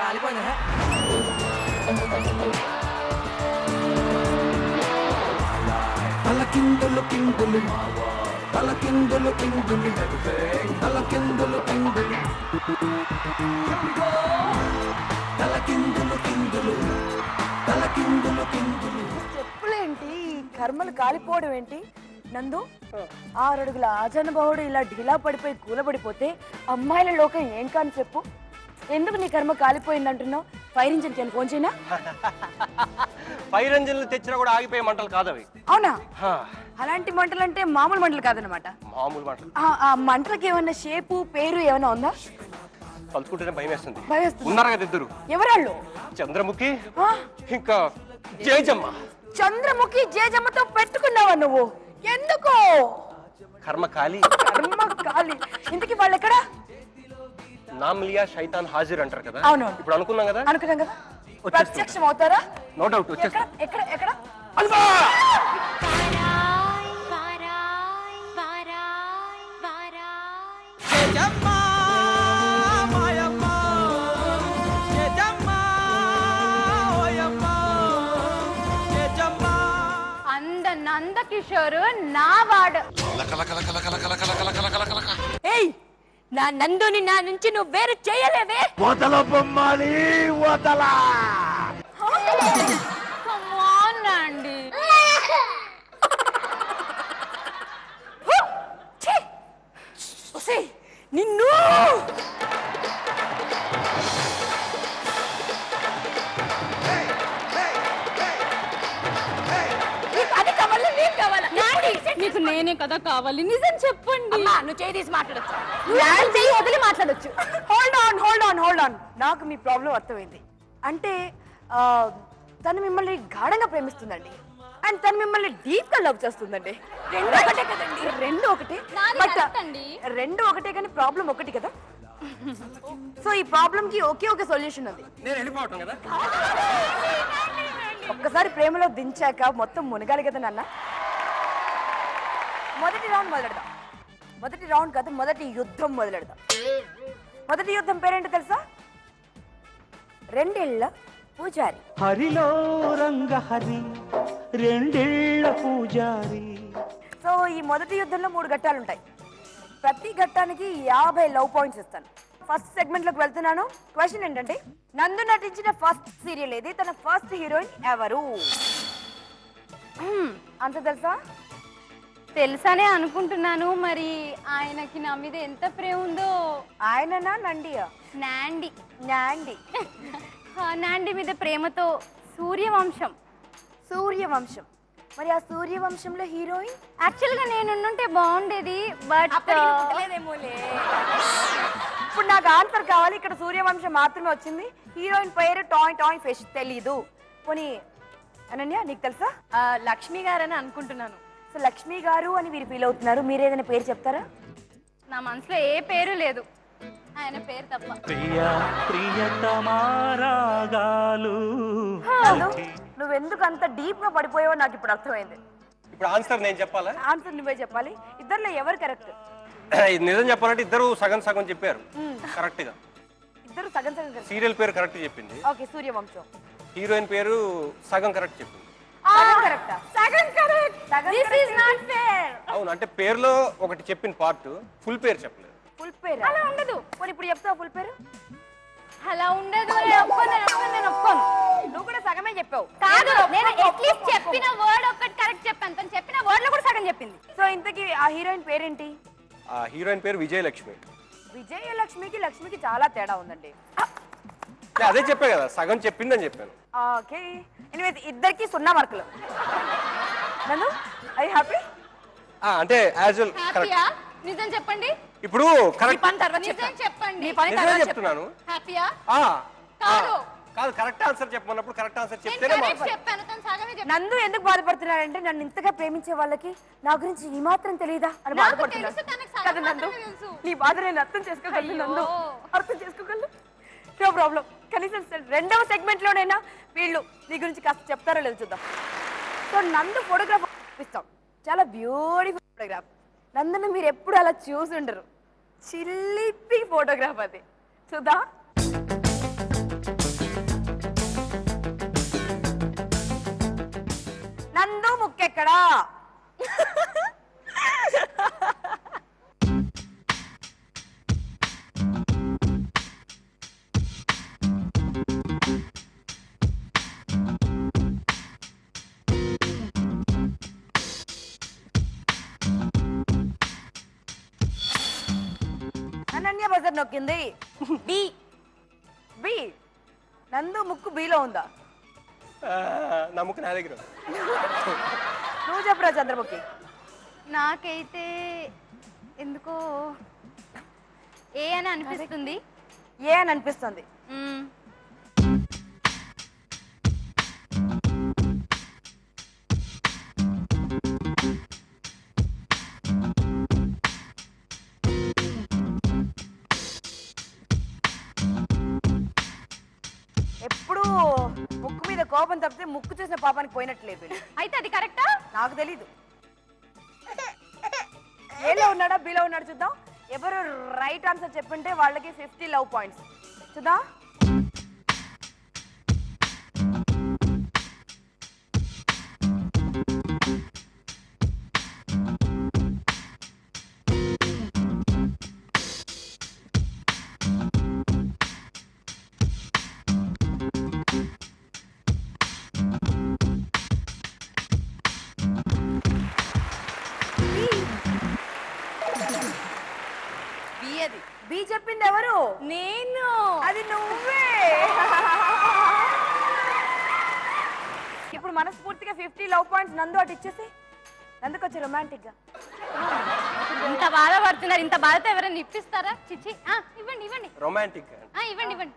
కాలిపోయిందా? తలకిందులు కిందులు తలకిందులు కిందులు తలకిందులు కిందులు తలకిందులు కిందులు తలకిందులు కిందులు. చెప్పులేంటి కర్మలు కాలిపోవడం ఏంటి? నందు 6 అడుగుల ఆజానుభావుడు ఇలా ఢీలా పడిపోయి కూలబడిపోతే అమ్మాయిల లోకం ఏం కాని చెప్పు. ఎందుకు నీ కర్మ కాలిపోయింది అంటున్నావు? ఫైర్ ఇంజిన్ కి ఫోన్ చేయనా? ఫైర్ ఇంజిన్లు తెచ్చినా కూడా ఆగిపోయే మంటలు కాదు అవి. అవునా? అలాంటి మంటలు అంటే మామూలు మంటలు కాదనమాట. మామూలు మంటలు. ఆ మంటలకి ఏమన్నా షేపు పేరు ఏమైనా ఉందా? తలుచుకుంటేనే భయం వేస్తుంది. ఉన్నారు కదా ఇద్దరు. ఎవరాళ్ళు? చంద్రముఖి ఇంకా జయజమ్మ. చంద్రముఖి జయజమ్మతో పెట్టుకున్నావా నువ్వు? ఎందుకు? కర్మ కాలి. కర్మ కాలి. ఇంతకీ వాళ్ళు ఎక్కడ? నామ్ లియా శైతాన్ హాజిర్ అంటారు కదా. అవును. ఇప్పుడు అనుకున్నాం కదా. ప్రత్యక్షం అవుతారా? నో డౌట్ వచ్చేస్తా. ఎక్కడ ఎక్కడ? నందకిషోరు నా వాడు. ఏయ్, నా నందుని నా నుంచి నువ్వు వేరు చేయలేదే. వదల బొమ్మాలి వదల. అండి నిన్ను నీకు నేనే కదా కావాలి, నిజం చెప్పండి. నువ్వు చేయి తీసి మాట్లాడచ్చు, వదిలి మాట్లాడచ్చు. హోల్డ్ ఆన్ నాకు మీ ప్రాబ్లం అర్థమైంది. అంటే తను మిమ్మల్ని గాఢంగా ప్రేమిస్తుందండి, అండ్ తను మిమ్మల్ని డీప్ గా లవ్ చేస్తుందండి. రెండు ఒకటే కదండి? రెండు ఒకటే కానీ ప్రాబ్లం ఒకటి కదా. సో ఈ ప్రాబ్లం కి ఒకే ఒక సొల్యూషన్ ఉంది. నేను వెళ్ళిపోవటం కదా. ఒక్కసారి ప్రేమలో దించాక మొత్తం మునగాలి కదా నాన్న. మొదటి రౌండ్ మొదలెడదాం. మొదటి రౌండ్ కాదు, మొదటి యుద్ధం మొదలెడదాం. మొదటి యుద్ధం పేరేంటో తెలుసా? 2 ఏళ్ల పూజారి. హరిలో రంగ హరి 2 ఏళ్ల పూజారి. సో ఈ మొదటి యుద్ధంలో 3 ఘట్టాలు ఉంటాయి. ప్రతి ఘట్టానికి 50 లవ్ పాయింట్స్ ఇస్తాను. ఫస్ట్ సెగ్మెంట్ లోకి వెళ్తున్నాను. క్వశ్చన్ ఏంటంటే, నందు నటించిన ఫస్ట్ సీరియల్ ఏది? తన ఫస్ట్ హీరోయిన్ ఎవరు? అంత తెలుసా? తెలుసానే అనుకుంటున్నాను. మరి ఆయనకి నా మీద ఎంత ప్రేమ ఉందో. ఆయననా నండియా? నాండి. నాండి. నాండి మీద ప్రేమతో సూర్యవంశం. సూర్యవంశం. మరి ఆ సూర్యవంశంలో హీరోయిన్? యాక్చువల్ గా నేను ఉంటే బాగుండేది, బట్ ఇప్పుడు నాకు ఆన్సర్ కావాలి. ఇక్కడ సూర్యవంశం మాత్రమే వచ్చింది. హీరోయిన్ పేరు టాయ్ ఫిష్ తెలీదు. పోనీ అనన్య నీకు తెలుసా? లక్ష్మి గారని అనుకుంటున్నాను. సో లక్ష్మి గారు అని మీరు ఫీల్ అవుతున్నారు. మీరు ఏదైనా పేరు చెప్తారా? నా మనసులో ఏ పేరు లేదు, ఆయన పేరు తప్ప. నువ్వెందుకు అంత డీప్ గా పడిపోయావో నాకు ఇప్పుడు అర్థమైంది. ఇప్పుడు ఆన్సర్ నేను చెప్పాలా? ఆన్సర్ నువ్వే చెప్పాలి. ఇద్దరులో ఎవరు కరెక్ట్? నిజం చెప్పాలంటే ఇద్దరు సగం సగం చెప్పారు కరెక్ట్ గా. ఇద్దరు సగం సగం. సీరియల్ పేరు కరెక్ట్ చెప్పింది. ఓకే, సూర్యవంశం. హీరోయిన్ పేరు సగం కరెక్ట్ చెప్పింది. అవును, అంటే పేరులో ఒకటి చెప్పిన పార్ట్, ఫుల్ పేరు చెప్పలేదు. ఫుల్ పేరు అలా ఉండదు. పోనీ ఇప్పుడు చెప్తావా ఫుల్ పేరు? అలా ఉండదు. నేను ఒప్పుకోను. నువ్వు కూడా సగమే చెప్పావు. కాదు, నేను అట్లీస్ట్ చెప్పిన వర్డ్ ఒక్కటి కరెక్ట్ చెప్పాను. తను చెప్పిన వర్డ్ లో కూడా సగం చెప్పింది. సో ఇంతకీ ఆ హీరోయిన్ పేరేంటి? ఆ హీరోయిన్ పేరు విజయలక్ష్మి. విజయలక్ష్మికి లక్ష్మికి చాలా తేడా ఉందండి. అదే చెప్పా కదా, సగం చెప్పిందని చెప్పాను. ఓకే, ఎనీవేస్ ఇద్దరికి 0 మార్కులు. నన్ను ఐ హ్యాపీ? అంటే యాజ్ వెల్ హ్యాపీయా? నిజం చెప్పండి. ఇప్పుడు కరెక్ట్ నిజం చెప్పండి. నీ పని తర్వాత చెప్తున్నాను. హ్యాపీయా? కాదు కాదు, కరెక్ట్ ఆన్సర్ చెప్పమన్నప్పుడు కరెక్ట్ ఆన్సర్ చెప్తేనే చెప్పాను. తను సగమే చెప్పాను. నందు ఎందుకు బాధపడుతున్నాడంటే, నన్ను ఇంతగా ప్రేమించే వాళ్ళకి నా గురించి ఈ మాత్రం తెలియదా అని బాధపడుతున్నాడు కదా. నందు నీ బాధ నేను అర్థం చేసుకోగలను. నందు అర్థం చేసుకోగలను. No problem. కనీసం 2వ సెగ్మెంట్ లోనైనా వీళ్ళు నీ గురించి కాస్త చెప్తారో లేదు చూద్దాం. సో నందు ఫోటోగ్రాఫ్ ఇస్తాం. చాలా బ్యూటిఫుల్ ఫోటోగ్రాఫ్. నందుని మీరు ఎప్పుడు అలా చూసి ఉండరు. చిల్లిపి ఫోటోగ్రాఫ్ అది. చూద్దా? నందు ముక్కెక్కడా? అనన్య బజర్ నొక్కింది. బి. బి. నందు ముక్కు బిలో ఉందా? నమ్మకం నా దగ్గర. నువ్వు చెప్పరా చంద్రముఖి. నాకైతే ఎందుకో ఏ అని అనిపిస్తుంది. ఏ అని అనిపిస్తుంది. మ్మ్. ఎప్పుడు ముక్కు మీద కోపం తప్పితే ముక్కు చేసిన పాపానికి పోయినట్లేదు. అయితే అది కరెక్టా? నాకు తెలీదు. ఏలో ఉన్నాడా బిలో ఉన్నాడు చూద్దాం. ఎవరు రైట్ ఆన్సర్ చెప్పుంటే వాళ్ళకి 50 లవ్ పాయింట్స్. చూద్దాం. బి చెప్పింది ఎవరు? నేను. అది నువ్వే. ఇప్పుడు మనస్ఫూర్తిగా 50 లవ్ పాయింట్స్ నందు అటు ఇచ్చేసి నందుకు వచ్చి రొమాంటిక్ గా. ఇంత బాధపడుతున్నారు. ఇంత బాధతో ఎవరైనా ఇప్పిస్తారా? చిచ్చి. ఇవ్వండి ఇవ్వండి. రొమాంటిక్. ఇవ్వండి ఇవ్వండి.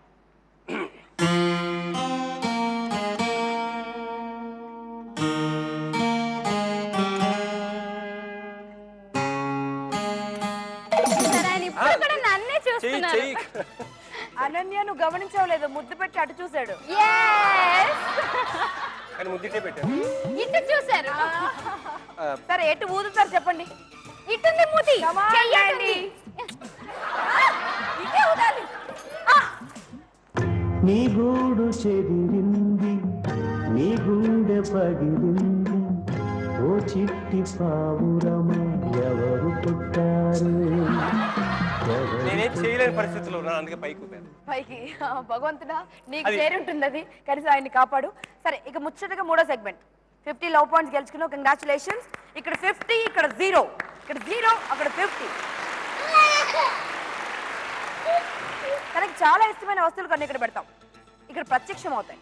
ఇప్పుడు కూడా నన్నే చూస్తున్నారు. అనన్య నువ్వు గమనించవలేదు, ముద్దు పెట్టి అటు చూశాడు. కానీ ముద్దిటే పెట్టాను. ఇటు చూశారు. సరే ఎటు ఊదుతారు చెప్పండి. ఇటుంది మూతి. చెయ్యండి. ఇటే ఊదాలి. నీ గూడు చెదిరింది, నీ గుండె పగిలింది, ఓ చిట్టి పావురమ ఎవరు పుట్టారు? నేనేం చేయలేని పరిస్థితుల్లో ఉన్నాను, అందుకే పైకి ఊపాను. పైకి. భగవంతుడా నీకు చేరుంటుంది అది, కనీసం ఆయన్ని కాపాడు. సరే ఇక ముచ్చటగా మూడో సెగ్మెంట్. 50 లవ్ పాయింట్స్ గెలుచుకున్నావు, కంగ్రాచులేషన్స్. ఇక్కడ 50, ఇక్కడ 0, ఇక్కడ 0, అక్కడ 50. తనకి చాలా ఇష్టమైన వస్తువులు కొన్ని ఇక్కడ పెడతాం, ఇక్కడ ప్రత్యక్షం అవుతాయి.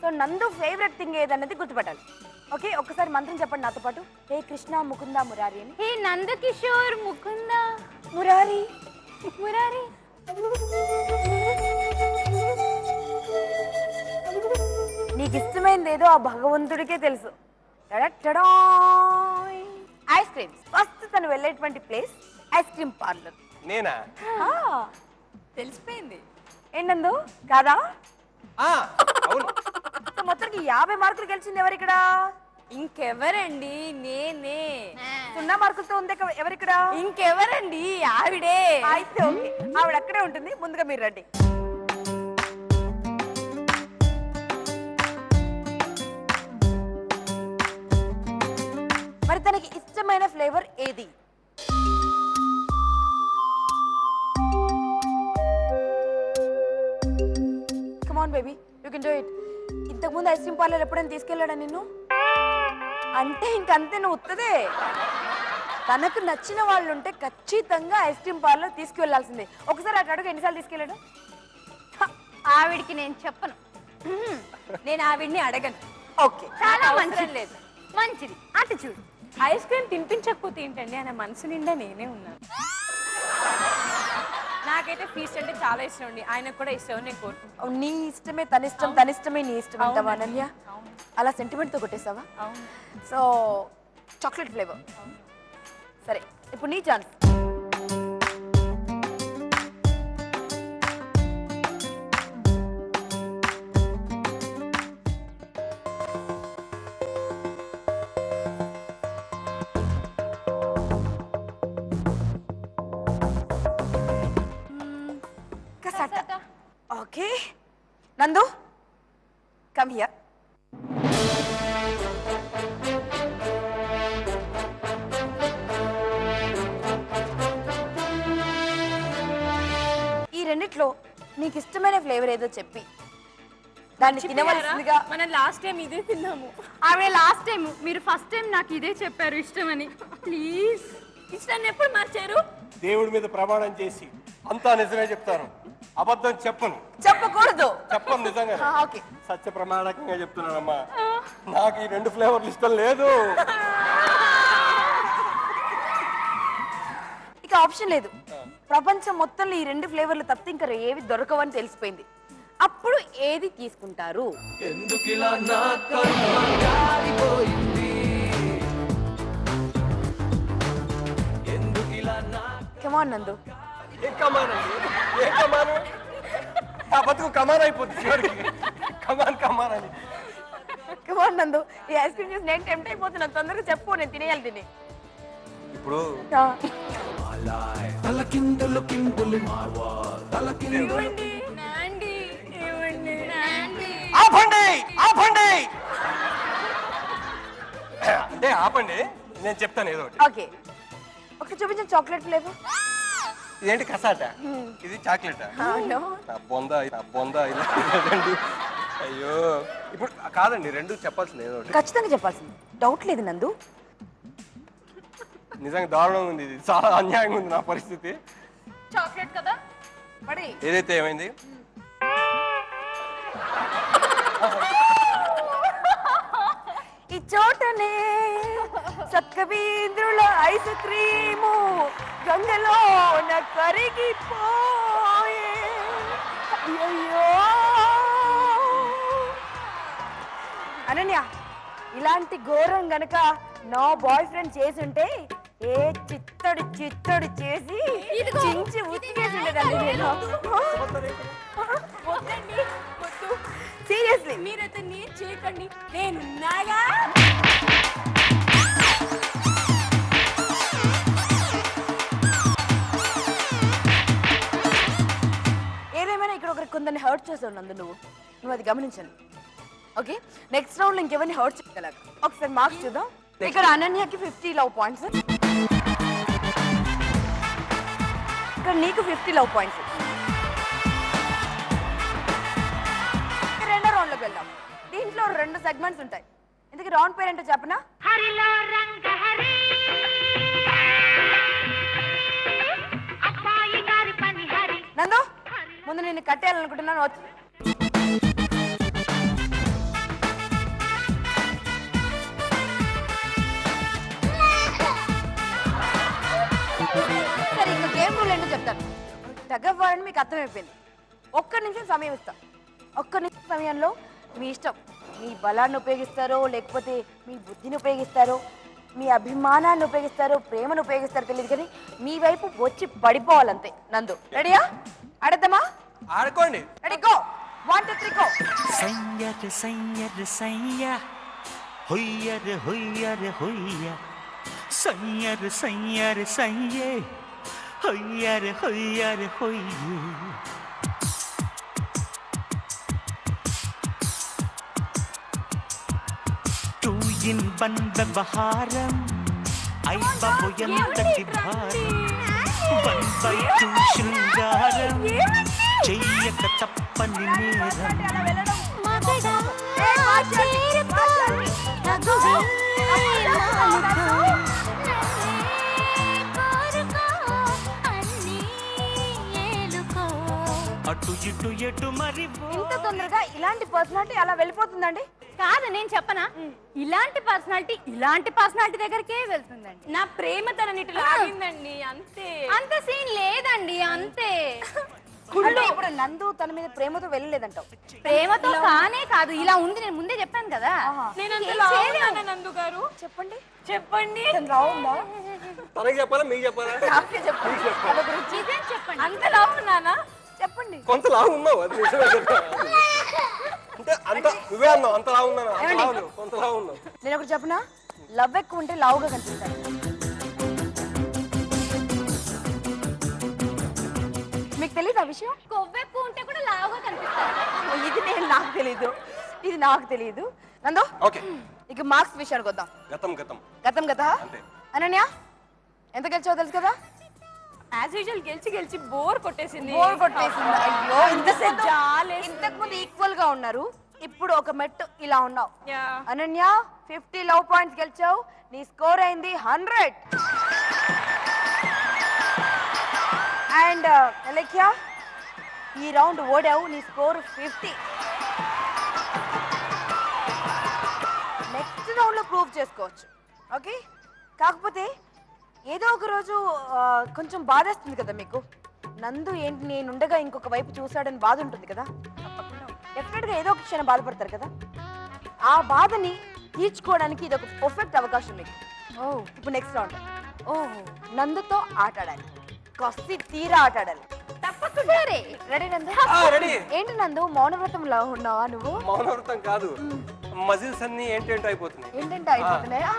సో నందు ఫేవరెట్ థింగ్ ఏదన్నది గుర్తుపెట్టాలి. ఓకే, ఒక్కసారి మంత్రం చెప్పండి నాతో పాటు. హే కృష్ణ ముకుంద మురారి అని. హే నందకిషోర్ ముకుంద మురారి మురారి. నీకు ఇష్టమైనది ఏదో ఆ భగవంతుడికే తెలుసు. Ice creams. ఫస్ట్ తను వెళ్ళేటువంటి ప్లేస్ ఐస్ క్రీమ్ పార్లర్. నేనా? తెలిసిపోయింది. ఏంటందు కాదా? అవును. మొత్తానికి 50 మార్కులు గెలిచింది ఎవరు ఇక్కడ? ఇంకెవరండి? నేనే. 0 మార్కులతో ఉంది ఎవరిక్కడ? ఇంకెవరండి? ఆవిడే. అయితే ఓకే, ఆవిడ అక్కడే ఉంటుంది. ముందుగా మీరు రండి. మరి తనకి ఇష్టమైన ఫ్లేవర్ ఏది? Come on baby, you can do it. ఇంతకుముందు ఐస్ క్రీమ్ పార్లర్ ఎప్పుడైనా తీసుకెళ్ళాడా నిన్ను? అంటే ఇంకంతే, నువ్వు ఉత్తదే. తనకు నచ్చిన వాళ్ళు ఉంటే ఖచ్చితంగా ఐస్ క్రీమ్ పార్లర్ తీసుకువెళ్లాల్సిందే. ఒకసారి అటు అడుగు, ఎన్నిసార్లు తీసుకెళ్ళాడు? ఆవిడికి నేను చెప్పను. నేను ఆవిడ్ని అడగను. ఓకే, చాలా మంచిది. లేదు మంచిది. అటు చూడు. ఐస్ క్రీమ్ తినిపించకపోతే ఏంటండి, ఆయన మనసు నిండా నేనే ఉన్నాను. నాకైతే ఫీస్ట్ అంటే చాలా ఇష్టం అండి, ఆయనకు కూడా ఇష్టం నేను కోరుకుంటాను. నీ ఇష్టమే తన ఇష్టం, తన ఇష్టమే నీ ఇష్టం అంటావా అనన్య? అలా సెంటిమెంట్ తో కొట్టేసావా? అవును. So chocolate flavour. సరే ఇప్పుడు నీ ఛాన్స్. ఓకే నందు, కమ్ హియర్. చాక్లెట్లో నీకు ఇష్టమైన ఫ్లేవర్ ఏదో చెప్పి దాన్ని తినవలసిందిగా. మనం లాస్ట్ టైం ఇదే తిన్నాము. ఆవిడ లాస్ట్ టైం, మీరు ఫస్ట్ టైం నాకు ఇదే చెప్పారు ఇష్టమని. ప్లీజ్. ఇష్టాన్ని ఎప్పుడు మార్చారు? దేవుడి మీద ప్రమాణం చేసి అంతా నిజమే చెప్తాను, అబద్ధం చెప్పను. చెప్పకూడదు. చెప్పను నిజంగా. ఓకే. సత్య ప్రమాణకంగా చెప్తున్నానమ్మా, నాకు ఈ 2 ఫ్లేవర్లు ఇష్టం లేదు. ఇక ఆప్షన్ లేదు. ప్రపంచం మొత్తంలో ఈ 2 ఫ్లేవర్లు తప్పితే ఇంకా ఏవి దొరకవని తెలిసిపోయింది. అప్పుడు ఏది తీసుకుంటారు? కమాన్ నందు. ఏ కమానండి, ఏ కమాను? ఆ బతుకు కమాన్ అయిపోతుంది చివరికి. కమాన్ అని. కమాన్ నందు, ఈ ఐస్ క్రీమ్ చూసి నేను టెంప్ట్ అయిపోతున్నా. తొందరగా చెప్పు, నేను తినేయాలి దీన్ని. ఇప్పుడు ఆపండి. అంటే ఆపండి, నేను చెప్తాను ఏదో ఒకటి. ఓకే, ఒకటి చూపించిన చాక్లెట్ ఫ్లేవర్. ఇదేంటి కసాట, ఇది చాక్లెట్. నా బొంద ఇలా లేదండి. అయ్యో, ఇప్పుడు కాదండి, 2 చెప్పాల్సింది ఏదో ఒకటి. ఖచ్చితంగా చెప్పాల్సింది, డౌట్ లేదు నందు. నిజంగా దారుణంగా ఉంది, ఇది చాలా అన్యాయంగా ఉంది నా పరిస్థితి. చాక్లెట్ కదా మరి. ఏదైతే ఏమైంది, ఈ చోటనే సత్కవీంద్రుల ఐస్ క్రీము గంగలో కరిగిపోయే. అయ్యో అనన్య, ఇలాంటి ఘోరం గనక నా బాయ్ ఫ్రెండ్ చేసుంటే ఏ చిత్తడి చేసి చించి ఉతికేసి ఉండేదాన్ని నేను. వద్దండి, వద్దు. సీరియస్లీ మీరైతే నేను చేయకండి, నేనున్నాగా. ఏదేమైనా ఇక్కడ ఒకరికి కొందరిని హర్ట్ చేసావు నందు. నువ్వు అది గమనించండి. ఓకే, నెక్స్ట్ రౌండ్ లో ఇంకెవరిని హర్ట్ చేయగలగా ఒకసారి మార్క్స్ చూద్దాం. ఇక్కడ అనన్యకి 50 లవ్ పాయింట్స్, ఇక్కడ నీకు 50 లవ్ పాయింట్స్. రెండో రౌండ్ లోకి వెళ్దాం. దీంట్లో 2 సెగ్మెంట్స్ ఉంటాయి. ఇందుకు రౌండ్ పేరు ఏంటో చెప్పనా? నందు, ముందు నేను కట్టేయాలనుకుంటున్నాను. సరే, ఇంకా గేమ్ రూల్ ఏంటో చెప్తాను. తగ్గవ్వాలని మీకు అర్థమైపోయింది. 1 నిమిషం సమయం ఇస్తాం. 1 నిమిషం సమయంలో మీ ఇష్టం, మీ బలాన్ని ఉపయోగిస్తారో లేకపోతే మీ బుద్ధిని ఉపయోగిస్తారో, మీ అభిమానాన్ని ఉపయోగిస్తారో, ప్రేమను ఉపయోగిస్తారో తెలియదు, కానీ మీ వైపు వచ్చి పడిపోవాలంతే. నందు, రెడీయా? ఆడద్దామా? ఆడుకోండి. Ready, go. 1 2 3 గో. సయ్య హొయ్యర్ హొయ్యర్ హొయ్య, సయ్యర్ సయ్యే హొయ్యర్ హొయ్యే. టూయిన్ బన్ వ్యవహారం అయిపోయంతటి భారం, 1/2 శృంగారం చెయ్యక తప్పని నేరం. అటు ఇటు ఎటు మరి ఇంత తొందరగా ఇలాంటి పర్సనాలిటీ అలా వెళ్ళిపోతుందండి? కాదు, నేను చెప్పనా, ఇలాంటి పర్సనాలిటీ దగ్గరికే వెళ్తుందండి. నా ప్రేమ తననిటి లాగిందండి, అంతే. అంత సీన్ లేదండి, అంతే. అంటే ఇప్పుడు నందు తన మీద ప్రేమతో వెళ్ళలేదంటావు? ప్రేమతో కానే కాదు, ఇలా ఉంది. నేను ముందే చెప్పాను కదా. నేను అంత లావున్నానా నందు గారు? చెప్పండి. తనకి చెప్పాలా, మీకు చెప్పాలా? చెప్పండి. అంత లావున్నానా? చెప్పండి. కొంత లావు ఉన్నావు, అది నిజమే కదా. అంటే అంత నువ్వే అన్నావు, అంత లావు ఉన్నాను, అంత లావు నువ్వు, కొంత లావు ఉన్నావు. నేను ఒకటి చెప్పనా, లవ్ ఎక్కువ ఉంటే లావుగా కనిపిస్తాను. మీకు తెలియదు ఆ విషయం? కొవ్వెక్కువ ఉంటే కూడా లావుగా కనిపిస్తారు. ఇది నాకు తెలియదు. నందు, ఓకే, ఇక మార్క్స్ విషయానికి వద్దాం. గతం గతం కదా. అంతే. అనన్య, ఎంత గెలిచావో తెలుసు కదా? యాజ్ యూజువల్ గెలిచి బోర్ కొట్టేసింది. బోర్ కొట్టేసింది. అయ్యో ఇంతసేపు జాలేసింది. ఇంతకు ముందు ఈక్వల్ గా ఉన్నారు, ఇప్పుడు ఒక మెట్టు ఇలా ఉన్నావు. Yeah. అనన్య 50 లవ్ పాయింట్స్ గెలిచావు, నీ స్కోర్ అయింది 100. అండ్ అలేఖ్య ఈ రౌండ్ ఓడావు, నీ స్కోర్ 50. నెక్స్ట్ రౌండ్ లో ప్రూవ్ చేసుకోవచ్చు. ఓకే, కాకపోతే ఏదో ఒక రోజు కొంచెం బాధేస్తుంది కదా మీకు. నందు ఏంటి నేనుండగా ఇంకొక వైపు చూసాడని బాధ ఉంటుంది కదా. డెఫినెట్ గా ఏదో ఒక క్షణం బాధపడతారు కదా. ఆ బాధని తీర్చుకోవడానికి ఇది ఒక పర్ఫెక్ట్ అవకాశం మీకు. ఇప్పుడు నెక్స్ట్ రౌండ్ నందుతో ఆటాడాలి, కసి తీరా ఆటాడాలి. తప్పకుండా రెడీ నందు? రెడీ. ఏంటి నందు మౌనవ్రతంలో ఉన్నావా నువ్వు? మౌనవ్రతం కాదు, మజిల్స్ అన్ని ఏంటంటే అయిపోతున్నాయి. ఏంటంటే అయిపోతున్నాయా?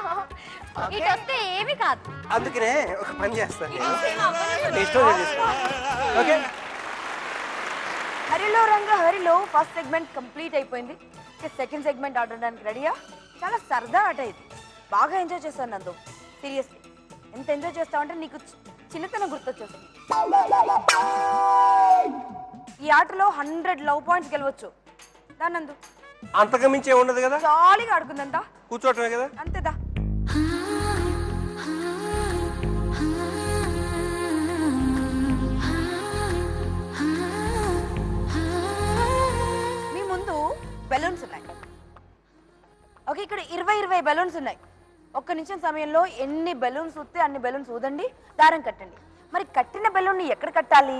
ఇటు వస్తే ఏమి కాదు. అందుకనే ఒక పని చేస్తాను నేను, ఇష్టం చేసుకో. ఓకే, హరిలో రంగ హరిలో ఫస్ట్ సెగ్మెంట్ కంప్లీట్ అయిపోయింది. సెకండ్ సెగ్మెంట్ ఆడడానికి రెడీయా? చాలా సరదా ఆట ఇది, బాగా ఎంజాయ్ చేస్తాను నందు. సీరియస్లీ ఎంత ఎంజాయ్ చేస్తావు అంటే నీకు చిన్నతనం గుర్తొచ్చేస్తుంది. ఈ ఆటలో 100 లవ్ పాయింట్స్ గెలవచ్చు. దా నందు, అంతకు మించి ఏమి ఉండదు కదా, జాలీగా ఆడుకుందంట. కూర్చోవటమే కదా. అంతేదా? మీ ముందు బెలూన్స్ ఉన్నాయి. ఓకే, ఇక్కడ 20 బెలూన్స్ ఉన్నాయి. ఒక్క నిమిషం సమయంలో ఎన్ని బెలూన్స్ ఊస్తే అన్ని బెలూన్స్ ఊదండి, దారం కట్టండి. మరి కట్టిన బెలూన్ ఎక్కడ కట్టాలి?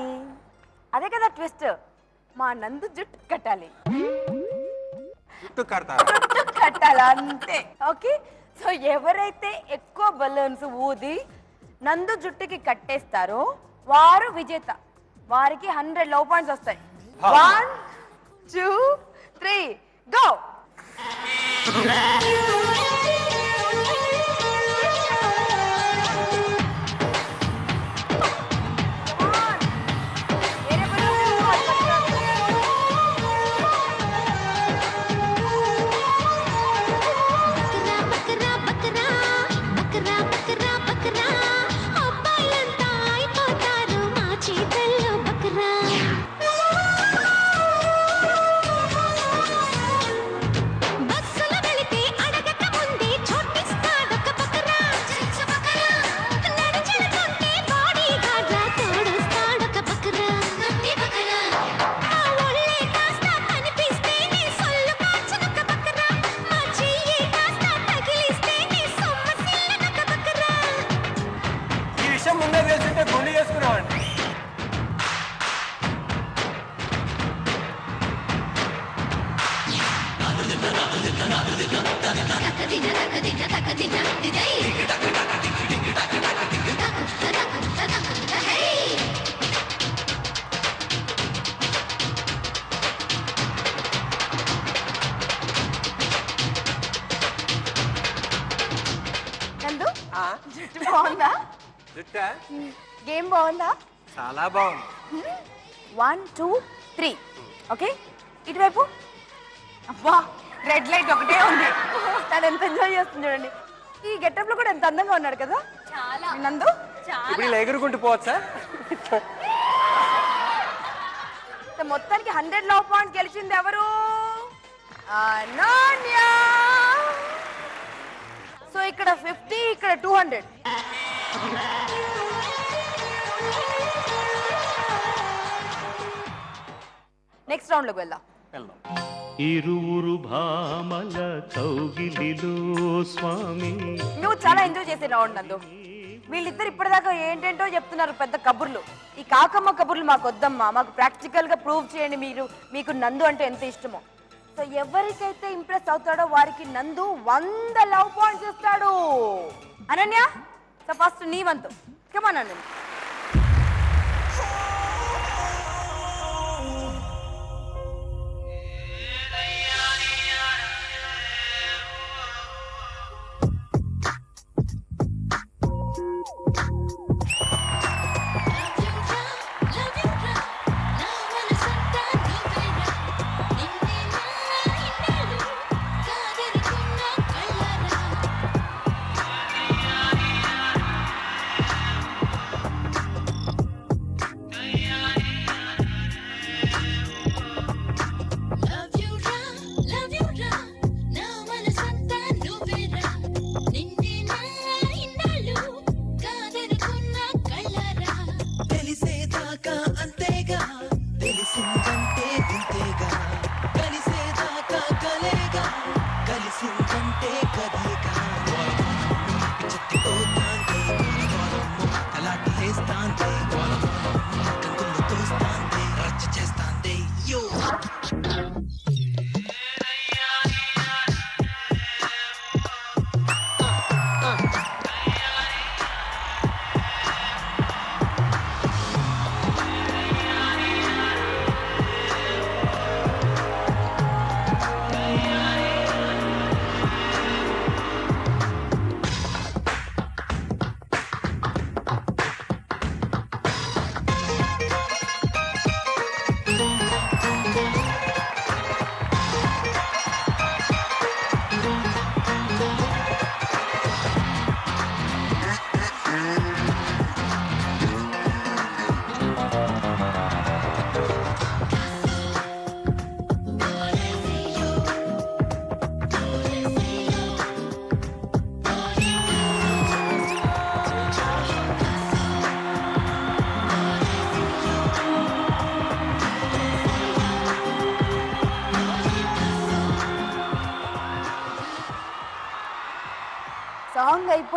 అదే కదా ట్విస్ట్, మా నందు జుట్టు కట్టాలి. జుట్టు కడతారు, జుట్టు కట్టాలి అంతే. ఓకే, సో ఎవరైతే ఎక్కువ బెలూన్స్ ఊది నందు జుట్టుకి కట్టేస్తారో వారు విజేత. వారికి 100 లవ్ పాయింట్స్ వస్తాయి. 1 2 3 గో. ముందే తెలిసింటే గుండె చేసుకున్నామండి. నందు జుట్టు బాగుందా? జుట్టా గేమ్ బాగుందా? చాలా బాగుంది. 1 2 3 ఓకే, ఇటువైపు. అబ్బా రెడ్ లైట్ ఒకటే ఉంది. తను ఎంత ఎంజాయ్ చేస్తుంది చూడండి. ఈ గెటప్ లో కూడా ఎంత అందంగా ఉన్నాడు కదా చాలా నందు. ఇప్పుడు ఇలా ఎగురుకుంటూ పోవచ్చా? మొత్తానికి 100 లవ్ పాయింట్స్ గెలిచింది ఎవరు? అనన్య. సో ఇక్కడ 50, ఇక్కడ 200. నెక్స్ట్ రౌండ్ లోకి వెళ్దాం. ఇరువురు భామల కౌగిలిలో స్వామి. నువ్వు చాలా ఎంజాయ్ చేసే రౌండ్ నందు. వీళ్ళిద్దరు ఇప్పటిదాకా ఏంటేంటో చెప్తున్నారు పెద్ద కబుర్లు. ఈ కాకమ్మ కబుర్లు మాకు వద్దమ్మా, మాకు ప్రాక్టికల్ గా ప్రూవ్ చేయండి మీకు నందు అంటే ఎంత ఇష్టమో. సో ఎవరికైతే ఇంప్రెస్ అవుతాడో వారికి నందు 100 లవ్ పాయింట్స్ ఇస్తాడు. అనన్య, సో ఫస్ట్ నీ వంతు. కమాన్ అనన్య.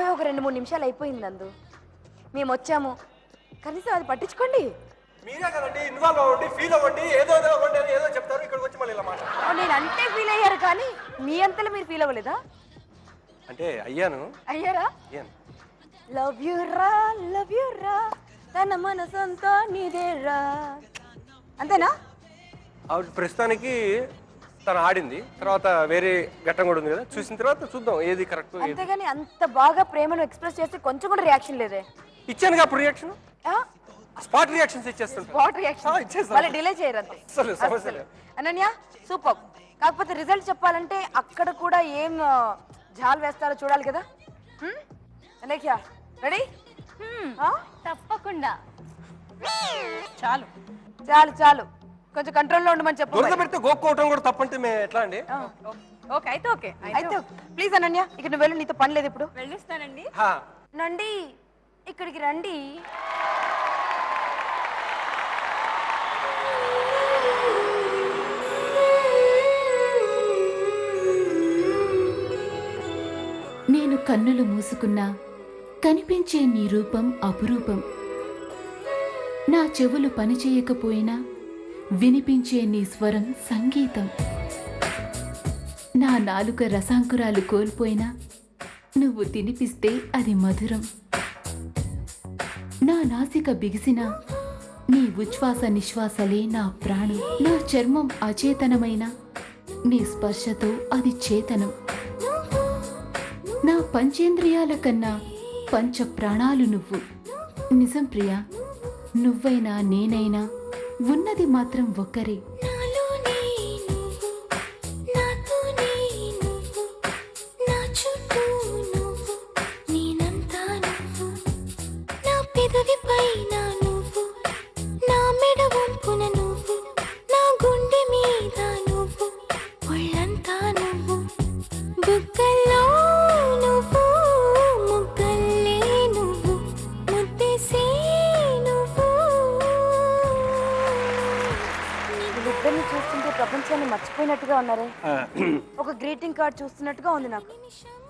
అయిపోయి ఒక 2-3 నిమిషాలు అయిపోయింది నందు. మేము వచ్చాము, కనీసం అది పట్టించుకోండి. మీరే కదండి ఇన్వాల్వ్ అవ్వండి, ఫీల్ అవ్వండి, ఏదో అవ్వండి అని ఏదో చెప్తారు, ఇక్కడికి వచ్చి మళ్ళీ ఇలా మాట్లాడారు. నేను అంటే ఫీల్ అయ్యారు కానీ మీ అంతలో మీరు ఫీల్ అవ్వలేదా? అంటే అయ్యాను. అయ్యారా? లవ్ యు రా తన మనసంతా నీదేరా, అంతేనా? ఆవిడ ప్రస్తుతానికి తను ఆడింది, తర్వాత వేరే ఘట్టం కూడా ఉంది కదా, చూసిన తర్వాత చూద్దాం ఏది కరెక్ట్. అంతేగాని అంత బాగా ప్రేమను ఎక్స్ప్రెస్ చేస్తే కొంచెం కూడా రియాక్షన్ లేదే. ఇచ్చాను అప్పుడు రియాక్షన్, స్పాట్ రియాక్షన్స్ ఇచ్చేస్తుంటాను. స్పాట్ రియాక్షన్ మళ్ళీ డిలే చేయరు అంతే. సమస్య లేదు. అనన్య సూపర్. కాకపోతే రిజల్ట్ చెప్పాలంటే అక్కడ కూడా ఏం జాల్ వేస్తారో చూడాలి కదా. అలేఖ్య రెడీ? తప్పకుండా. చాలు చాలు చాలు, కొంచెం కంట్రోల్లో ఉండమని చెప్పు. దొరద పెడితే గోక్కోవటం కూడా తప్పంటే మేము ఎట్లా అండి? ఓకే అయితే ఓకే అయితే ప్లీజ్ అనన్య, ఇక నువ్వు వెళ్ళు, నీతో పని లేదు ఇప్పుడు. వెళ్ళిస్తానండి. నండి ఇక్కడికి రండి. నేను కన్నులు మూసుకున్నా కనిపించే నీ రూపం అపురూపం. నా చెవులు పనిచేయకపోయినా వినిపించే నీ స్వరం సంగీతం. నా నాలుక రసాంకురాలు కోల్పోయినా నువ్వు తినిపిస్తే అది మధురం. నా నాసిక బిగిసినా నీ ఉచ్ఛ్వాస నిశ్వాసలే నా ప్రాణం. నా చర్మం అచేతనమైన నీ స్పర్శతో అది చేతనం. నా పంచేంద్రియాల కన్నా పంచ ప్రాణాలు నువ్వు. నిజం ప్రియా, నువ్వైనా నేనైనా ఉన్నది మాత్రం ఒక్కరే. చూస్తుంటే ప్రపంచాన్ని మర్చిపోయినట్టుగా ఉన్నారే. ఒక గ్రీటింగ్ కార్డ్ చూస్తున్నట్టుగా ఉంది నాకు.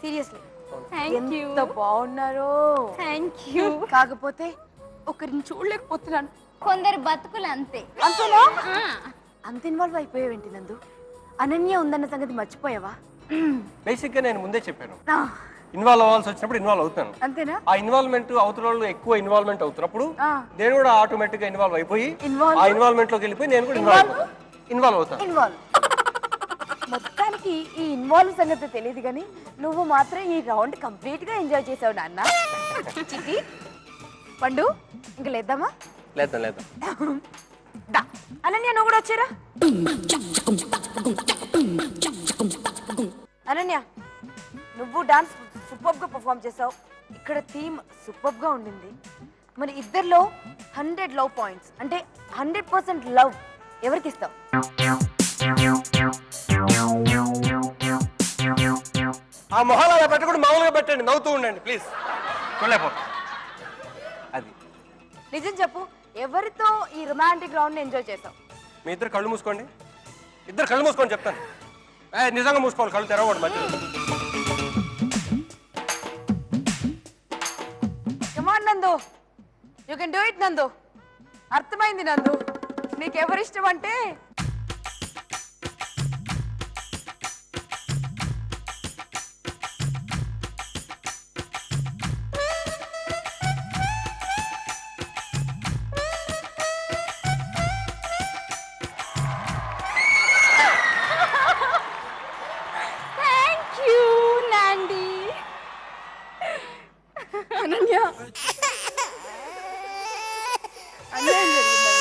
సీరియస్లీ ఎంత బాగున్నారో. Thank you. కాకపోతే ఒకరిని చూడలేకపోతున్నాను. కొందరు బతుకులు అంతే. అంతేనా? అంత ఇన్వాల్వ్ అయిపోయావేంటి నందు? అనన్య ఉందన్న సంగతి మర్చిపోయావా? బేసిక్ గా నేను ముందే చెప్పాను, ఇన్వాల్వ్ అవ్వాల్సి వచ్చినప్పుడు ఇన్వాల్వ్ అవుతాను. అంతేనా? ఆ ఇన్వాల్వ్మెంట్ అవతల వాళ్ళు ఎక్కువ ఇన్వాల్వ్మెంట్ అవుతున్నప్పుడు నేను కూడా ఆటోమేటిక్ గా ఇన్వాల్వ్ అయిపోయి ఆ ఇన్వాల్వ్మెంట్ లోకి వెళ్ళిపోయి నేను కూడా ఇన్వాల్వ్ అవుతాను. మొత్తానికి ఈ ఇన్వాల్వ్ సంగతి తెలియదు కానీ నువ్వు మాత్రం ఈ రౌండ్ కంప్లీట్ గా ఎంజాయ్ చేసావు నాన్న. చిట్టి పండు ఇంకా లేద్దామా? లేద్దాం లేద్దాం. అనన్య నువ్వు కూడా వచ్చారా? అనన్య నువ్వు డాన్స్ సూపర్ గా పర్ఫామ్ చేసావు. ఇక్కడ థీమ్ సూపర్ గా ఉండింది. మరి ఇద్దరిలో 100 లవ్ పాయింట్స్ అంటే 100% లవ్ ఎవరికి ఇస్తావు? ఆ మొహాలు అలా పెట్టకుండా మామూలుగా పెట్టండి, నవ్వుతూ ఉండండి ప్లీజ్. అది నిజం చెప్పు, ఎవరితో ఈ రొమాంటిక్ రౌండ్ ఎంజాయ్ చేసావు? మీ ఇద్దరు కళ్ళు మూసుకోండి, ఇద్దరు కళ్ళు మూసుకోండి చెప్తాను. నిజంగా మూసుకోవాలి, కళ్ళు తెరవకూడదు మధ్యలో. Come on నందు, యూ కెన్ డూ ఇట్ నందు. అర్థమైంది నందు, నీకెవరిష్టం అంటే థ్యాంక్ యూ నాండి. అనన్య అన్యాయం జరిగింది.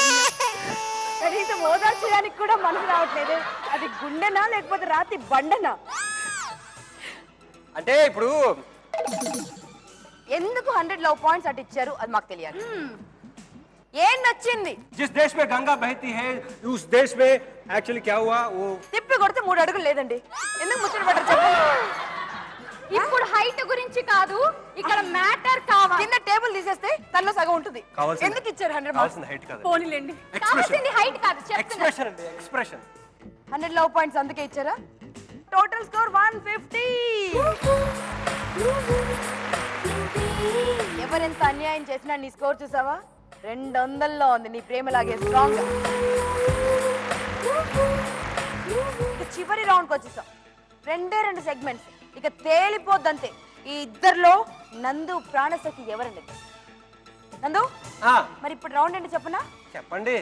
కనీసం ఓదార్చడానికి కూడా మనసు రావట్లేదు. అది గుండెనా లేకపోతే రాతి బండనా? అంటే ఇప్పుడు ఎందుకు 100 లవ్ పాయింట్స్ అటు ఇచ్చారు అది మాకు తెలియాలి. ఏం నచ్చింది? जिस देश में गंगा बहती है उस देश में एक्चुअली क्या हुआ वो తిప్పి కొడితే 3 అడుగులు లేదండి. ఎందుకు ముచ్చట పడ్డారు చెప్పండి. ఇప్పుడు హైట్ గురించి కాదు, ఇక్కడ మ్యాటర్ కావాలి. కింద టేబుల్ తీసేస్తే తనలో సగం ఉంటుంది. కావాల్సింది. ఎందుకు ఇచ్చారు 100 కావాల్సిన హైట్ కాదు, పోనీలేండి. కావాల్సింది హైట్ కాదు, చెప్తున్నా. ఎక్స్ప్రెషన్ అండి, ఎక్స్ప్రెషన్. 100 లవ్ పాయింట్స్ అందుకే ఇచ్చారా? Total score 150. ఎవరెంత అన్యాయం చేసినా నీ స్కోర్ చూసావా 200లో ఉంది నీ ప్రేమలాగే స్ట్రాంగ్. ఇక చివరి రౌండ్కి వచ్చేసాం. 2 సెగ్మెంట్స్, ఇక తేలిపోద్దంతే. ఈ ఇద్దరిలో నందు ప్రాణసఖి ఎవరండి? నందు మరి ఇప్పుడు రౌండ్ ఏంటి చెప్పనా? చెప్పండి.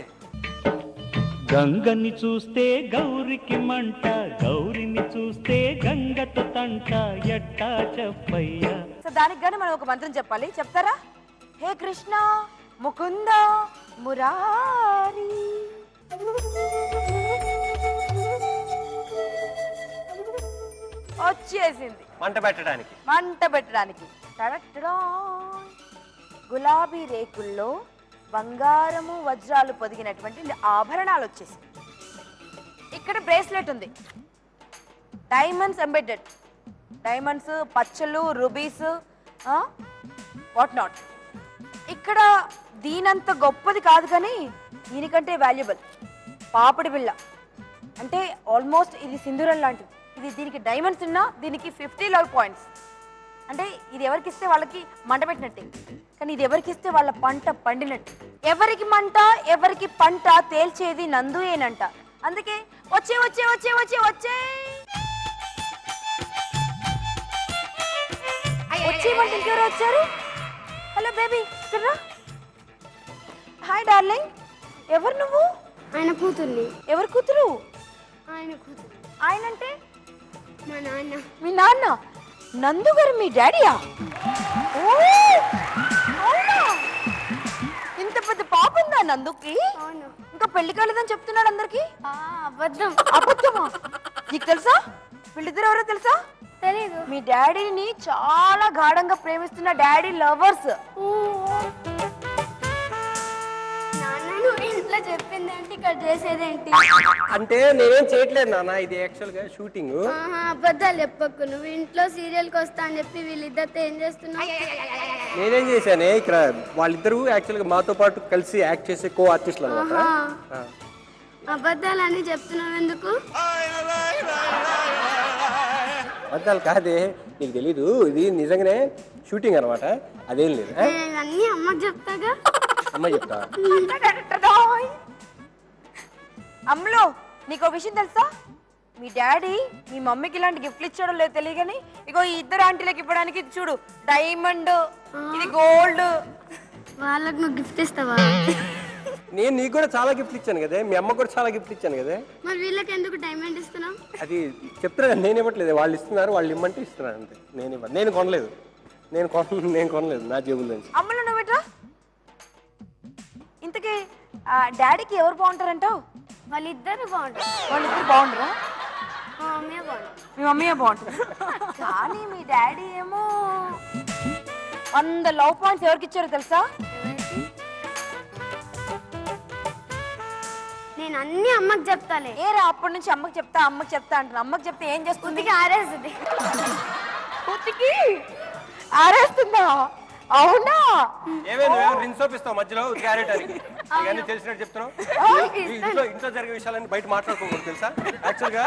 గంగని చూస్తే గౌరికి మంట, గౌరిని చూస్తే గంగతో తంట, ఎట్టా చెప్పయ్యా. సో దానికి గానీ మనం ఒక మంత్రం చెప్పాలి, చెప్తారా? హే కృష్ణ ముకుంద మురారి. వచ్చేసింది మంట పెట్టడానికి. మంట పెట్టడానికి. గులాబీ రేకుల్లో బంగారము వజ్రాలు పొదిగినటువంటి ఆభరణాలు వచ్చేసి. ఇక్కడ బ్రేస్లెట్ ఉంది, డైమండ్స్ ఎంబెడెడ్, డైమండ్స్, పచ్చలు, రూబీస్, వాట్ నాట్. ఇక్కడ దీనంత గొప్పది కాదు కానీ దీనికంటే వాల్యుబుల్ పాపిడి బిళ్ళ. అంటే ఆల్మోస్ట్ ఇది సింధూరం లాంటిది. ఇది దీనికి డైమండ్స్ ఉన్నా దీనికి 50 లవ్ పాయింట్స్. అంటే ఇది ఎవరికి ఇస్తే వాళ్ళకి మంట పెట్టినట్టే, కానీ ఇది ఎవరికి ఇస్తే వాళ్ళ పంట పండినట్టు. ఎవరికి మంట ఎవరికి పంట తేల్చేది నందు ఏనంట. అందుకే వచ్చే వచ్చే వచ్చే వచ్చే వచ్చే వచ్చేయమంటే ఇంకెవరు వచ్చారు? హలో బేబీ, ఇక్కడ. Hi darling. ఎవరు నువ్వు? ఆయన కూతుర్ని. ఎవరు కూతురు? ఆయన కూతురు. ఆయన అంటే మా నాన్న. మీ నాన్న? నందు గారు మీ డాడీయా? ఓ అవునా? ఇంత పెద్ద పాప ఉందా నందుకి? అవును. ఇంకా పెళ్లి కాలేదని చెప్తున్నాడు అందరికి. అబద్ధం. అబద్ధమా? నీకు తెలుసా వీళ్ళిద్దరు ఎవరో తెలుసా? తెలీదు. మీ డాడీని చాలా గాఢంగా ప్రేమిస్తున్న డాడీ లవర్స్. నాన్న నువ్వు ఇంట్లో చెప్పిందేంటి, ఇక్కడ చేసేదేంటి? అంటే నేనేం చేయట్లేదు నాన్న, ఇది యాక్చువల్ గా షూటింగ్. అబద్ధాలు చెప్పకు. నువ్వు ఇంట్లో సీరియల్కి వస్తా అని చెప్పి వీళ్ళిద్దరితో ఏం చేస్తున్నావు? నేనేం చేశానే, ఇక్కడ వాళ్ళిద్దరు యాక్చువల్ గా మాతో పాటు కలిసి యాక్ట్ చేసే కో ఆర్టిస్టులు అనమాట. అబద్ధాలని చెప్తున్నావు ఎందుకు? అబద్ధాలు కాదే, నీకు తెలీదు, ఇది నిజంగానే షూటింగ్ అనమాట, అదేం లేదు. నేను అన్ని అమ్మకి చెప్తాగా. అమ్మ చెప్తా. అమ్మలో నీకు విషయం తెలుసా? మీ డాడీ మీ మమ్మీకి ఇలాంటి గిఫ్ట్లు ఇచ్చాడో లేదో తెలియగాని ఇగో ఈ ఇద్దరు ఆంటీలకు ఇవ్వడానికి ఇది చూడు, డైమండ్, ఇది గోల్డ్. వాళ్ళకి నువ్వు గిఫ్ట్ ఇస్తావా? నేను నీకు కూడా చాలా గిఫ్ట్లు ఇచ్చాను కదా, మీ అమ్మ కూడా చాలా గిఫ్ట్లు ఇచ్చాను కదా. మరి వీళ్ళకి ఎందుకు డైమండ్ ఇస్తున్నావు? అది చెప్తున్నా కదా, నేను ఇవ్వట్లేదు, వాళ్ళు ఇస్తున్నారు, వాళ్ళు ఇమ్మంటే ఇస్తున్నాను అంతే. నేను కొనలేదు, నేను కొనలేదు నా జేబుల నుంచి. అమ్మలో నువ్వు ఎట్లా? ఇంతకీ డాడీకి ఎవరు బాగుంటారంటావు? వాళ్ళిద్దరు బాగుంటారు. వాళ్ళిద్దరు బాగుంటారా? మా మమ్మీ బాగుంటుంది. మీ మమ్మీయే బాగుంటుంది. కానీ మీ డాడీ ఏమో 100 లవ్ పాయింట్స్ ఎవరికి ఇచ్చారో తెలుసా? నేను అన్ని అమ్మకి చెప్తాలే. ఏరా అప్పటి నుంచి అమ్మకి చెప్తా అంటున్నా. అమ్మకి చెప్తే ఏం చేస్తుంది? ఆరేస్తుంది. పూర్తికి ఆరేస్తుందా? అవునా? ఏమైనా రిన్స్ చూపిస్తావు మధ్యలో క్యారెటానికి, ఇవన్నీ తెలిసినట్టు చెప్తున్నావు. ఇంట్లో జరిగే విషయాలన్నీ బయట మాట్లాడుకోకూడదు తెలుసా? యాక్చువల్ గా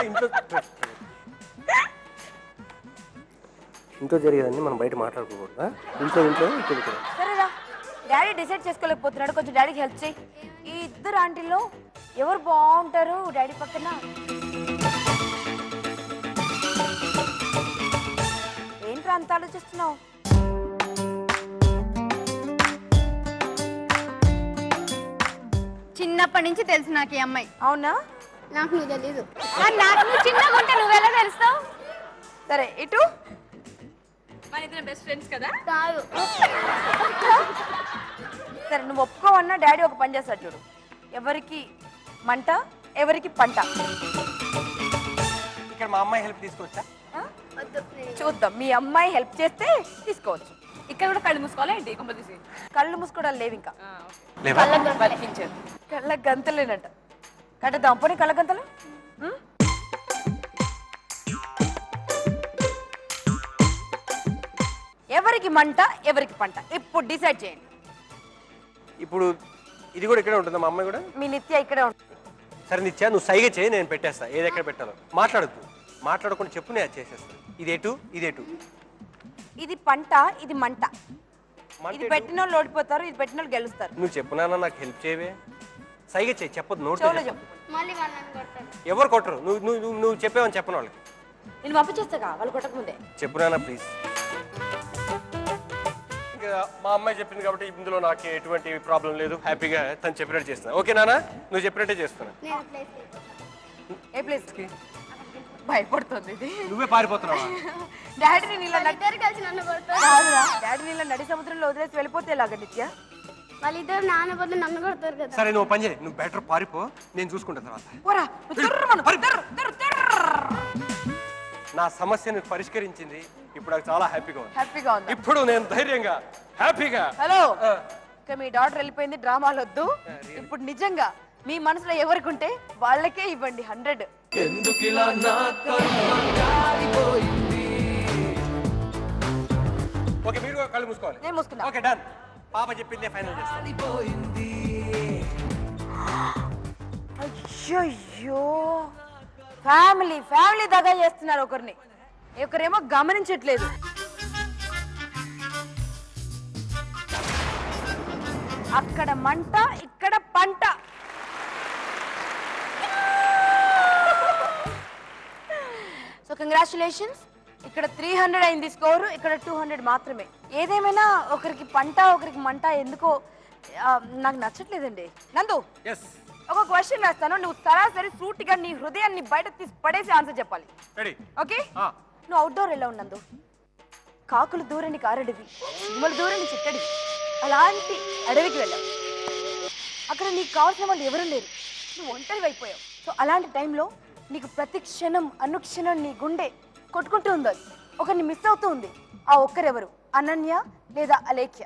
ఇంట్లో జరిగేదన్నీ మనం బయట మాట్లాడుకోకూడదా? ఇంట్లో సరేరా, డాడీ డిసైడ్ చేసుకోలేకపోతున్నాడు, కొంచెం డాడీకి హెల్ప్ చేయి. ఈ ఇద్దరు ఆంటీల్లో ఎవరు బాగుంటారు డాడీ పక్కన? ఏంట్రా అంత ఆలోచిస్తున్నావు? చిన్నప్పటి నుంచి తెలుసు నాకు ఈ అమ్మాయి. అవునా? నాకు నువ్వు తెలీదు. నాకు నువ్వు చిన్నగా ఉంటే నువ్వెలా తెలుస్తావు? సరే ఇటు. మన ఇద్దరం బెస్ట్ ఫ్రెండ్స్ కదా. కాదు. సరే నువ్వు ఒప్పుకోవన్నా డాడీ ఒక పని చేస్తాడు చూడు, ఎవరికి మంట ఎవరికి పంట. ఇక్కడ మా అమ్మాయి హెల్ప్ తీసుకోవచ్చా? చూద్దాం, మీ అమ్మాయి హెల్ప్ చేస్తే తీసుకోవచ్చు. ఇక్కడ కూడా కళ్ళు మూసుకోవాలా ఏంటి? కంపల్సరీ కళ్ళు మూసుకోవడాలు లేవు ఇంకా. బతికించారు. కళ్ళ గంతలేనట. కట్టద్దాం పోనీ కళ్ళ గంతలు. ఎవరికి మంట ఎవరికి పంట ఇప్పుడు డిసైడ్ చేయండి. ఇప్పుడు ఇది కూడా ఇక్కడే ఉంటుందా? మా అమ్మాయి కూడా మీ నిత్య ఇక్కడే ఉంటుంది. సరే నిత్య, నువ్వు సైగ చేయి, నేను పెట్టేస్తా. ఏది ఎక్కడ పెట్టాలో మాట్లాడద్దు, మాట్లాడకుండా చెప్పు, నేను అది చేసేస్తాను. ఇదేటు ఇదేటు ఇది పంట, ఇది మంట. ఇది పెట్టిన వాళ్ళు ఓడిపోతారు, ఇది పెట్టిన వాళ్ళు గెలుస్తారు. నువ్వు చెప్పు నాన్న, నాకు హెల్ప్ చేయవే. సైగ చేయి, చెప్పదు నోట్. చెవులో చెప్పు. మళ్ళీ వాళ్ళని కొడతాడు. ఎవరు కొట్టరు, నువ్వు నువ్వు నువ్వు చెప్పావని చెప్పను వాళ్ళకి. నేను పంపించేస్తాగా వాళ్ళు కొట్టక ముందే. చెప్పు నాన్న ప్లీజ్. ఇంకా మా అమ్మాయి చెప్పింది కాబట్టి ఇందులో నాకు ఎటువంటి ప్రాబ్లం లేదు, హ్యాపీగా తను చెప్పినట్టు చేస్తున్నా. ఓకే నాన్న, నువ్వు చెప్పినట్టే చేస్తున్నా. నేను ప్లేస్ ఏ ప్లేస్ కి? భయపడుతుంది ఇది. నువ్వే పారిపోతున్నావా? డాడీని ఇలా ఇద్దరు కలిసి నన్ను కొడతారు. డాడీని ఇలా నడి సముద్రంలో వదిలేసి వెళ్ళిపోతే ఎలాగ నిత్య? వాళ్ళిద్దరు నాన్న బదులు నన్ను కొడతారు కదా. సరే నువ్వు పని చేయి, నువ్వు బెటర్ పారిపో, నేను చూసుకుంటా తర్వాత. పోరా, తుర్రుమను, తుర్రు, తుర్రు, తుర్రు. నా సమస్యను పరిష్కరించింది, ఇప్పుడు నాకు చాలా హ్యాపీగా ఉంది. హ్యాపీగా ఉందా? ఇప్పుడు నేను ధైర్యంగా హ్యాపీగా. హలో, ఇక మీ డాటర్ వెళ్ళిపోయింది, డ్రామాలు వద్దు. ఇప్పుడు నిజంగా మీ మనసులో ఎవరికుంటే వాళ్ళకే ఇవ్వండి 100. ఓకే, మీరు కళ్ళు మూసుకోవాలి. నేను మూసుకున్నా. Okay done. పాప చెప్పిందే ఫైనల్ చేస్తాను. అయ్యో, ఫ్యామిలీ దగా చేస్తున్నారు ఒకరిని, ఒకరేమో గమనించట్లేదు. అక్కడ మంట, ఇక్కడ పంట. సో కంగ్రాచులేషన్స్, ఇక్కడ 300 అయింది స్కోరు, ఇక్కడ 200 మాత్రమే. ఏదేమైనా ఒకరికి పంట, ఒకరికి మంట ఎందుకో నాకు నచ్చట్లేదండి. నందు, ఎస్, ఒక క్వశ్చన్ వేస్తాను, నువ్వు సరాసరి సూటిగా నీ హృదయాన్ని బయట తీసి పడేసి ఆన్సర్ చెప్పాలి. రెడీ? ఓకే? నువ్వు అవుట్డోర్ ఎలా ఉన్నందు? కాకులు దూరని కారడివి, చిమ్మలు దూరని చిట్టడివి, అలాంటి అడవికి వెళ్ళావు. అక్కడ నీకు కావాల్సిన వాళ్ళు ఎవరు లేరు, నువ్వు ఒంటరి అయిపోయావు. సో అలాంటి టైంలో నీకు ప్రతి క్షణం అనుక్షణం నీ గుండె కొట్టుకుంటూ ఉంది, ఒకరిని మిస్ అవుతూ ఉంది. ఆ ఒక్కరెవరు? అనన్య లేదా అలేఖ్య?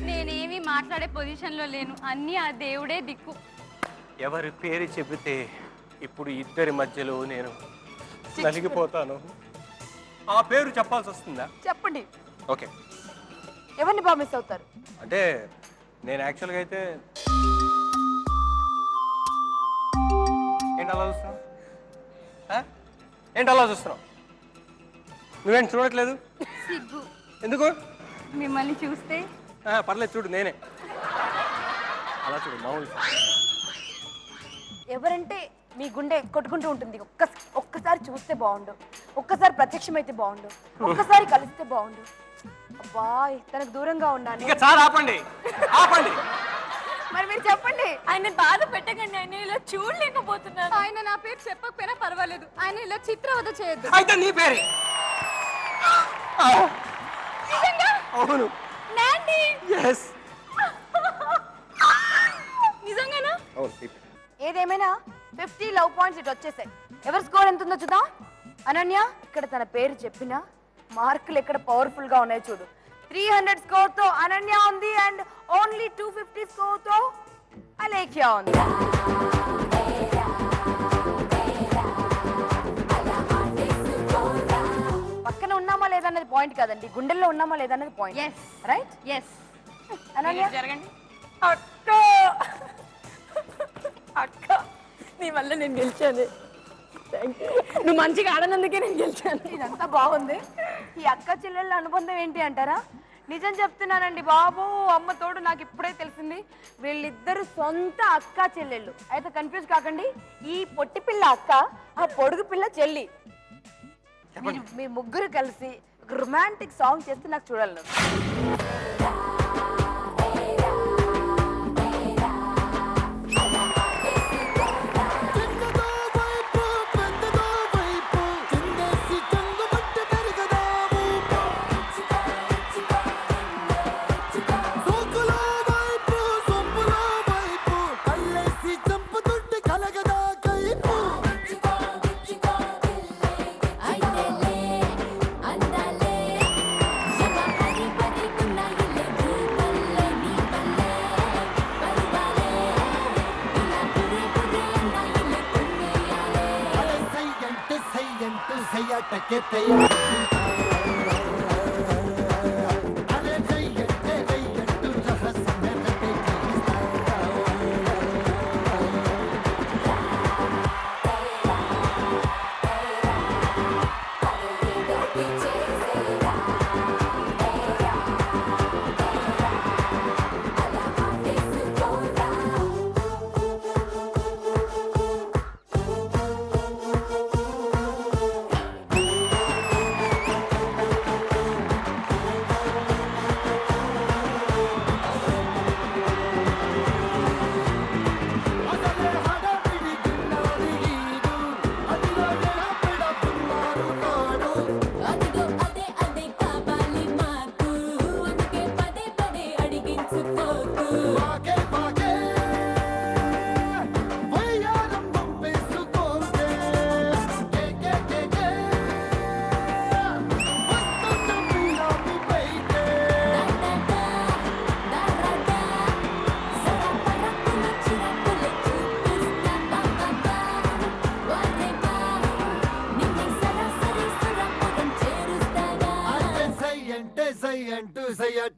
నేనేమి మాట్లాడే పొజిషన్లో లేను, అన్నీ ఆ దేవుడే దిక్కు. ఎవరి పేరు చెబితే ఇప్పుడు ఇద్దరి మధ్యలో నేను నలిగిపోతాను. ఆ పేరు చెప్పాల్సి వస్తుందా? చెప్పండి, ఓకే. ఎవరిని బాగా మిస్ అవుతారు? అంటే నేను యాక్చువల్గా అయితే ఏంటి అలా చూస్తున్నావు? ఏంటి అలా చూస్తున్నావు? నువ్వేంటి చూడట్లేదు? సిగ్గు ఎందుకు? మిమ్మల్ని చూస్తే. పర్లేదు చూడు, నేనే. అలా చూడు, మామూలు. ఎవరంటే మీ గుండె కొట్టుకుంటూ ఉంటుంది, ఒక్కసారి చూస్తే బాగుండు, ఒక్కసారి ప్రత్యక్షమైతే బాగుండు, ఒక్కసారి కలిస్తే బాగుండు. అబ్బా, తనకు దూరంగా ఉన్నాను. ఇంకా చాలా ఆపండి, ఆపండి. మరి మీరు చెప్పండి. ఆయన బాధ పెట్టకండి, ఆయన ఇలా చూడలేకపోతున్నాను. ఆయన నా పేరు చెప్పకపోయినా పర్వాలేదు, ఆయన ఇలా చిత్రవద చేయొద్దు. అయితే నీ పేరే. అవును. నాండి, ఎస్, నిజంగానా? అవును. ఏదేమైనా 50 లవ్ పాయింట్స్ ఇటు వచ్చేసాయి. ఎవరి స్కోర్ ఎంత ఉందో చూద్దాం. అనన్య ఇక్కడ తన పేరు చెప్పిన మార్కులు ఎక్కడ పవర్ఫుల్ గా ఉన్నాయో చూడు. 300 స్కోర్ తో అనన్య ఉంది, అండ్ ఓన్లీ 250 స్కోర్ తో అలేఖ్య ఉంది. పక్కన ఉన్నామా లేదన్నది పాయింట్ కాదండి, గుండెల్లో ఉన్నామా లేదన్నది point. Yes right? Yes. Ananya జరగండి. అక్క, అక్క, నీ వల్ల నేను గెలిచాను. నువ్వు మంచిగా ఆడనందుకే నేను గెలిచాను. ఇదంతా బాగుంది. ఈ అక్క చెల్లెళ్ళ అనుబంధం ఏంటి అంటారా? నిజం చెప్తున్నానండి బాబు, అమ్మ తోడు నాకు ఇప్పుడే తెలిసింది, వీళ్ళిద్దరు సొంత అక్క చెల్లెళ్ళు. అయితే కన్ఫ్యూజ్ కాకండి, ఈ పొట్టి పిల్ల అక్క, ఆ పొడుగు పిల్ల చెల్లి. మీ ముగ్గురు కలిసి ఒక రొమాంటిక్ సాంగ్ చేస్తే నాకు చూడాలి.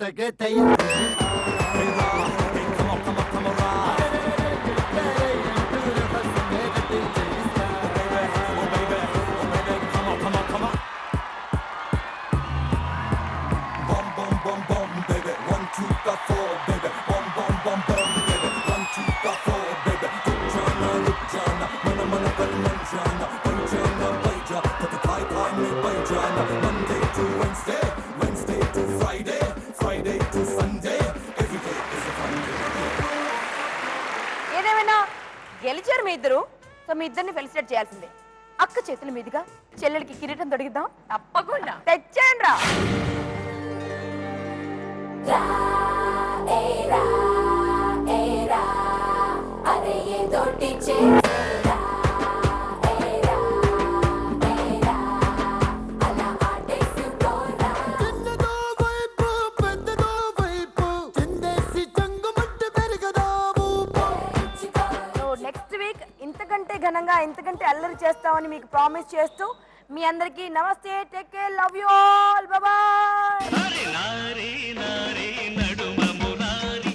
పుట్టకే తయ్య ఏదేమైనా గెలిచారు మీ ఇద్దరు. సో మీ ఇద్దరిని ఫెలిసిటేట్ చేయాల్సిందే. అక్క చేతుల మీదుగా చెల్లెలకి కిరీటం తొడిగిద్దాం. తప్పకుండా తెచ్చేయండి రా. నెక్స్ట్ వీక్ ఇంతకంటే ఘనంగా ఇంతకంటే అల్లరి చేస్తామని మీకు ప్రామిస్ చేస్తూ మీ అందరికీ నమస్తే, take care, love you all, bye. నారీ నారీ నడు